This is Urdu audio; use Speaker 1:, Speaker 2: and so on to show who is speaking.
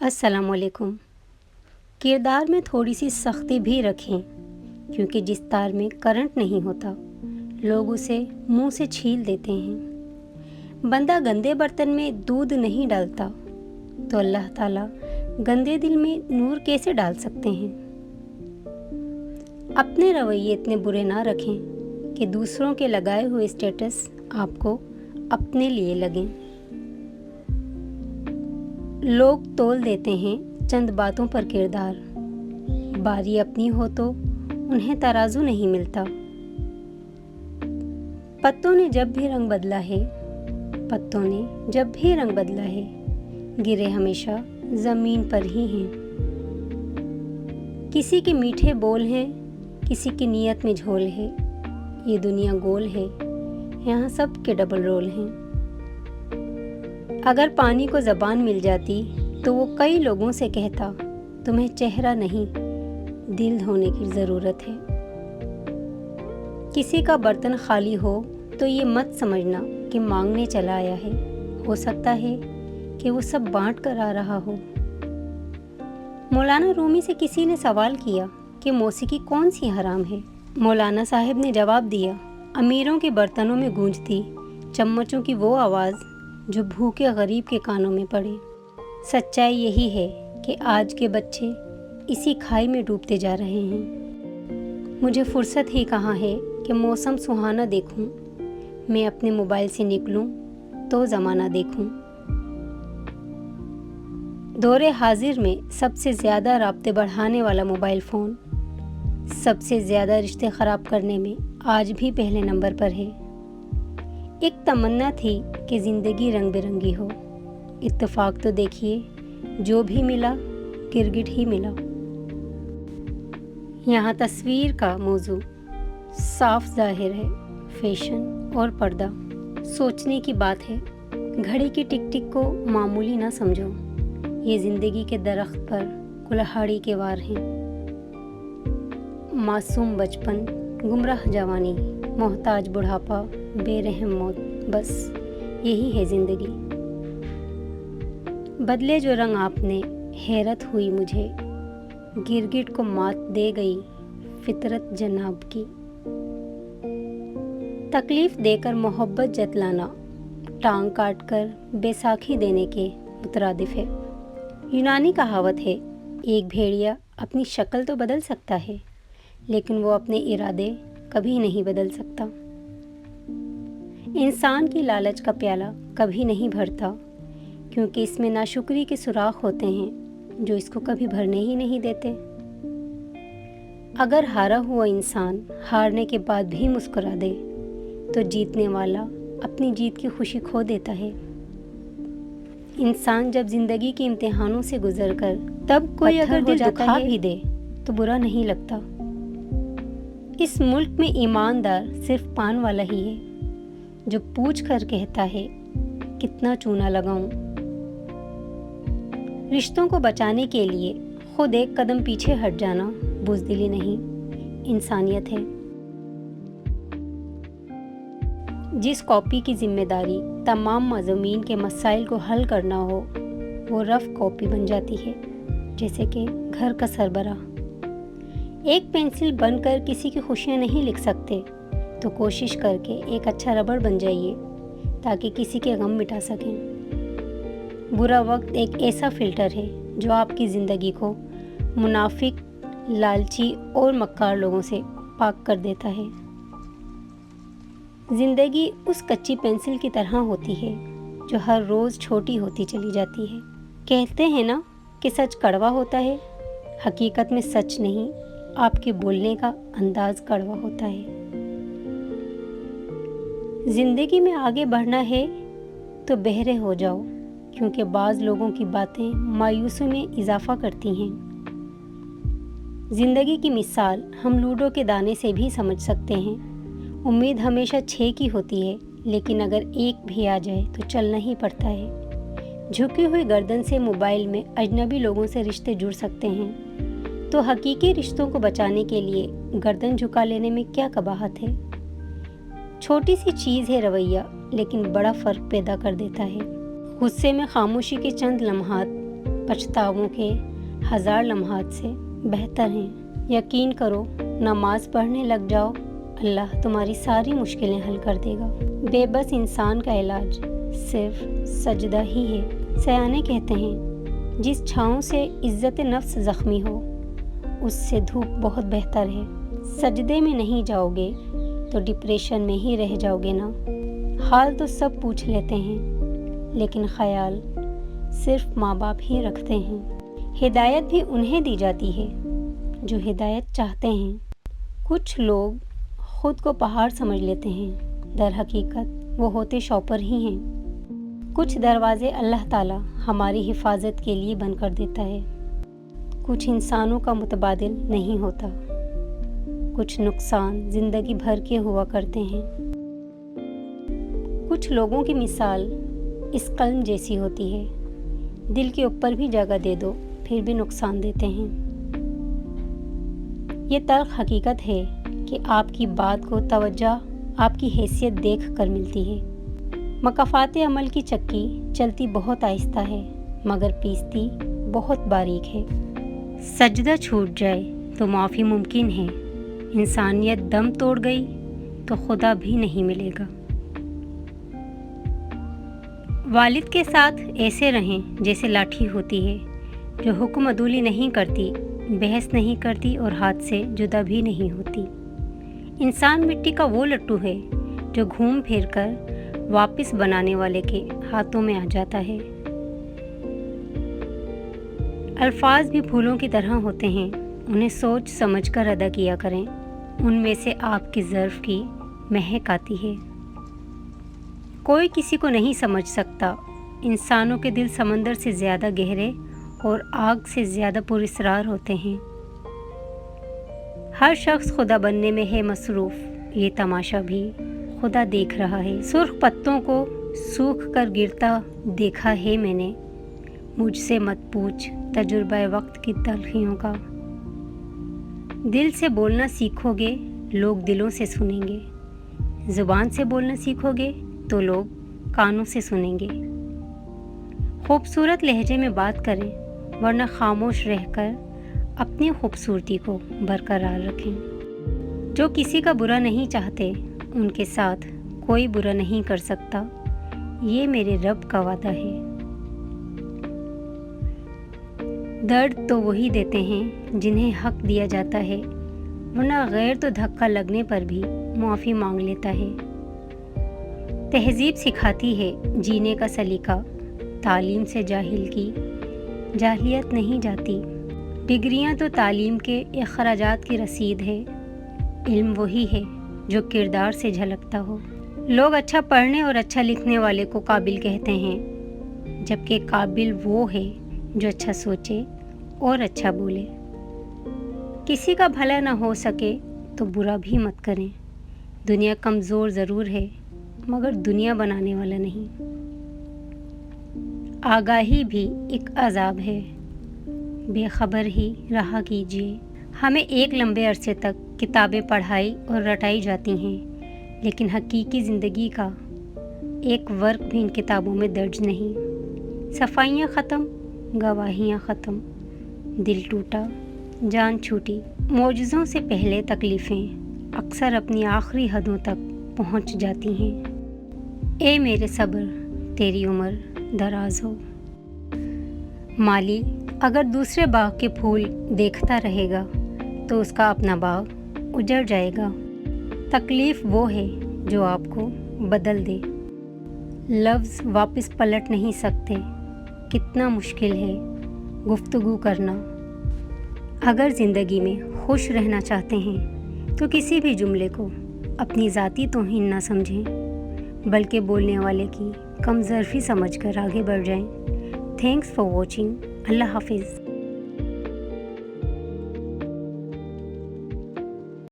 Speaker 1: السلام علیکم۔ کردار میں تھوڑی سی سختی بھی رکھیں، کیونکہ جس تار میں کرنٹ نہیں ہوتا لوگ اسے منہ سے چھیل دیتے ہیں۔ بندہ گندے برتن میں دودھ نہیں ڈالتا تو اللہ تعالیٰ گندے دل میں نور کیسے ڈال سکتے ہیں؟ اپنے رویے اتنے برے نہ رکھیں کہ دوسروں کے لگائے ہوئے اسٹیٹس آپ کو اپنے لیے لگیں۔ لوگ تول دیتے ہیں چند باتوں پر کردار، باری اپنی ہو تو انہیں ترازو نہیں ملتا۔ پتوں نے جب بھی رنگ بدلا ہے، گرے ہمیشہ زمین پر ہی ہیں۔ کسی کے میٹھے بول ہیں، کسی کی نیت میں جھول ہے۔ یہ دنیا گول ہے، یہاں سب کے ڈبل رول ہیں۔ اگر پانی کو زبان مل جاتی تو وہ کئی لوگوں سے کہتا، تمہیں چہرہ نہیں دل دھونے کی ضرورت ہے۔ کسی کا برتن خالی ہو تو یہ مت سمجھنا کہ مانگنے چلا آیا ہے، ہو سکتا ہے کہ وہ سب بانٹ کر آ رہا ہو۔ مولانا رومی سے کسی نے سوال کیا کہ موسیقی کون سی حرام ہے؟ مولانا صاحب نے جواب دیا، امیروں کے برتنوں میں گونجتی چمچوں کی وہ آواز جو بھوکے غریب کے کانوں میں پڑے۔ سچائی یہی ہے کہ آج کے بچے اسی کھائی میں ڈوبتے جا رہے ہیں۔ مجھے فرصت ہی کہاں ہے کہ موسم سہانا دیکھوں، میں اپنے موبائل سے نکلوں تو زمانہ دیکھوں۔ دور حاضر میں سب سے زیادہ رابطے بڑھانے والا موبائل فون سب سے زیادہ رشتے خراب کرنے میں آج بھی پہلے نمبر پر ہے۔ ایک تمنا تھی کہ زندگی رنگ برنگی ہو، اتفاق تو دیکھیے جو بھی ملا گرگٹ ہی ملا۔ یہاں تصویر کا موضوع صاف ظاہر ہے، فیشن اور پردہ سوچنے کی بات ہے۔ گھڑی کی ٹک ٹک کو معمولی نہ سمجھو، یہ زندگی کے درخت پر کلہاڑی کے وار ہیں۔ معصوم بچپن، گمراہ جوانی، محتاج بڑھاپا، بے رحم موت، بس یہی ہے زندگی۔ بدلے جو رنگ آپ نے، حیرت ہوئی مجھے، گرگٹ کو مات دے گئی فطرت جناب کی۔ تکلیف دے کر محبت جتلانا ٹانگ کاٹ کر بیساکھی دینے کے مترادف ہے۔ یونانی کہاوت ہے، ایک بھیڑیا اپنی شکل تو بدل سکتا ہے لیکن وہ اپنے ارادے کبھی نہیں بدل سکتا۔ انسان کی لالچ کا پیالہ کبھی نہیں بھرتا، کیونکہ اس میں ناشکری کے سوراخ ہوتے ہیں جو اس کو کبھی بھرنے ہی نہیں دیتے۔ اگر ہارا ہوا انسان ہارنے کے بعد بھی مسکرا دے تو جیتنے والا اپنی جیت کی خوشی کھو دیتا ہے۔ انسان جب زندگی کے امتحانوں سے گزر کر تب کوئی اگر دل دکھا بھی دے تو برا نہیں لگتا۔ اس ملک میں ایماندار صرف پان والا ہی ہے جو پوچھ کر کہتا ہے کتنا چونا لگاؤں۔ رشتوں کو بچانے کے لیے خود ایک قدم پیچھے ہٹ جانا بزدلی نہیں، انسانیت ہے۔ جس کاپی کی ذمہ داری تمام مضامین کے مسائل کو حل کرنا ہو وہ رف کاپی بن جاتی ہے، جیسے کہ گھر کا سربراہ۔ ایک پینسل بن کر کسی کی خوشیاں نہیں لکھ سکتے تو کوشش کر کے ایک اچھا ربڑ بن جائیے تاکہ کسی کے غم مٹا سکیں۔ برا وقت ایک ایسا فلٹر ہے جو آپ کی زندگی کو منافق، لالچی اور مکار لوگوں سے پاک کر دیتا ہے۔ زندگی اس کچی پینسل کی طرح ہوتی ہے جو ہر روز چھوٹی ہوتی چلی جاتی ہے۔ کہتے ہیں نا کہ سچ کڑوا ہوتا ہے، حقیقت میں سچ نہیں، آپ کے بولنے کا انداز کڑوا ہوتا ہے۔ زندگی میں آگے بڑھنا ہے تو بہرے ہو جاؤ، کیونکہ بعض لوگوں کی باتیں مایوسی میں اضافہ کرتی ہیں۔ زندگی کی مثال ہم لوڈو کے دانے سے بھی سمجھ سکتے ہیں۔ امید ہمیشہ 6 کی ہوتی ہے، لیکن اگر ایک بھی آ جائے تو چلنا ہی پڑتا ہے۔ جھکی ہوئی گردن سے موبائل میں اجنبی لوگوں سے رشتے جڑ سکتے ہیں، تو حقیقی رشتوں کو بچانے کے لیے گردن جھکا لینے میں کیا قباحت ہے؟ چھوٹی سی چیز ہے رویہ، لیکن بڑا فرق پیدا کر دیتا ہے۔ غصے میں خاموشی کے چند لمحات پچھتاووں کے 1000 لمحات سے بہتر ہیں۔ یقین کرو، نماز پڑھنے لگ جاؤ، اللہ تمہاری ساری مشکلیں حل کر دے گا۔ بے بس انسان کا علاج صرف سجدہ ہی ہے۔ سیانے کہتے ہیں جس چھاؤں سے عزت نفس زخمی ہو اس سے دھوپ بہت بہتر ہے۔ سجدے میں نہیں جاؤ گے تو ڈپریشن میں ہی رہ جاؤ گے نا۔ حال تو سب پوچھ لیتے ہیں لیکن خیال صرف ماں باپ ہی رکھتے ہیں۔ ہدایت بھی انہیں دی جاتی ہے جو ہدایت چاہتے ہیں۔ کچھ لوگ خود کو پہاڑ سمجھ لیتے ہیں، در حقیقت وہ ہوتے شاپر ہی ہیں۔ کچھ دروازے اللہ تعالیٰ ہماری حفاظت کے لیے بند کر دیتا ہے۔ کچھ انسانوں کا متبادل نہیں ہوتا، کچھ نقصان زندگی بھر کے ہوا کرتے ہیں۔ کچھ لوگوں کی مثال اس قلم جیسی ہوتی ہے، دل کے اوپر بھی جگہ دے دو پھر بھی نقصان دیتے ہیں۔ یہ تلخ حقیقت ہے کہ آپ کی بات کو توجہ آپ کی حیثیت دیکھ کر ملتی ہے۔ مکافات عمل کی چکی چلتی بہت آہستہ ہے مگر پیستی بہت باریک ہے۔ سجدہ چھوٹ جائے تو معافی ممکن ہے، انسانیت دم توڑ گئی تو خدا بھی نہیں ملے گا۔ والد کے ساتھ ایسے رہیں جیسے لاٹھی ہوتی ہے جو حکم عدولی نہیں کرتی، بحث نہیں کرتی اور ہاتھ سے جدا بھی نہیں ہوتی۔ انسان مٹی کا وہ لٹو ہے جو گھوم پھر کر واپس بنانے والے کے ہاتھوں میں آ جاتا ہے۔ الفاظ بھی پھولوں کی طرح ہوتے ہیں، انہیں سوچ سمجھ کر ادا کیا کریں، ان میں سے آپ کی ظرف کی مہک آتی ہے۔ کوئی کسی کو نہیں سمجھ سکتا، انسانوں کے دل سمندر سے زیادہ گہرے اور آگ سے زیادہ پراسرار ہوتے ہیں۔ ہر شخص خدا بننے میں ہے مصروف، یہ تماشا بھی خدا دیکھ رہا ہے۔ سرخ پتوں کو سوکھ کر گرتا دیکھا ہے میں نے، مجھ سے مت پوچھ تجربہ وقت کی تلخیوں کا۔ دل سے بولنا سیکھو گے لوگ دلوں سے سنیں گے، زبان سے بولنا سیکھو گے تو لوگ کانوں سے سنیں گے۔ خوبصورت لہجے میں بات کریں ورنہ خاموش رہ کر اپنی خوبصورتی کو برقرار رکھیں۔ جو کسی کا برا نہیں چاہتے ان کے ساتھ کوئی برا نہیں کر سکتا، یہ میرے رب کا وعدہ ہے۔ درد تو وہی دیتے ہیں جنہیں حق دیا جاتا ہے، ورنہ غیر تو دھکا لگنے پر بھی معافی مانگ لیتا ہے۔ تہذیب سکھاتی ہے جینے کا سلیقہ، تعلیم سے جاہل کی جاہلیت نہیں جاتی۔ ڈگریاں تو تعلیم کے اخراجات کی رسید ہے، علم وہی ہے جو کردار سے جھلکتا ہو۔ لوگ اچھا پڑھنے اور اچھا لکھنے والے کو قابل کہتے ہیں، جبکہ قابل وہ ہے جو اچھا سوچے اور اچھا بولے۔ کسی کا بھلا نہ ہو سکے تو برا بھی مت کریں۔ دنیا کمزور ضرور ہے مگر دنیا بنانے والا نہیں۔ آگاہی بھی ایک عذاب ہے، بے خبر ہی رہا کیجیے۔ ہمیں ایک لمبے عرصے تک کتابیں پڑھائی اور رٹائی جاتی ہیں، لیکن حقیقی زندگی کا ایک ورق بھی ان کتابوں میں درج نہیں۔ صفائیاں ختم، گواہیاں ختم، دل ٹوٹا، جان چھوٹی۔ معجزوں سے پہلے تکلیفیں اکثر اپنی آخری حدوں تک پہنچ جاتی ہیں۔ اے میرے صبر، تیری عمر دراز ہو۔ مالی اگر دوسرے باغ کے پھول دیکھتا رہے گا تو اس کا اپنا باغ اجڑ جائے گا۔ تکلیف وہ ہے جو آپ کو بدل دے۔ لفظ واپس پلٹ نہیں سکتے، کتنا مشکل ہے گفتگو کرنا۔ اگر زندگی میں خوش رہنا چاہتے ہیں تو کسی بھی جملے کو اپنی ذاتی توہین نہ سمجھیں، بلکہ بولنے والے کی کم ظرفی سمجھ کر آگے بڑھ جائیں۔ Thanks for watching. اللہ حافظ۔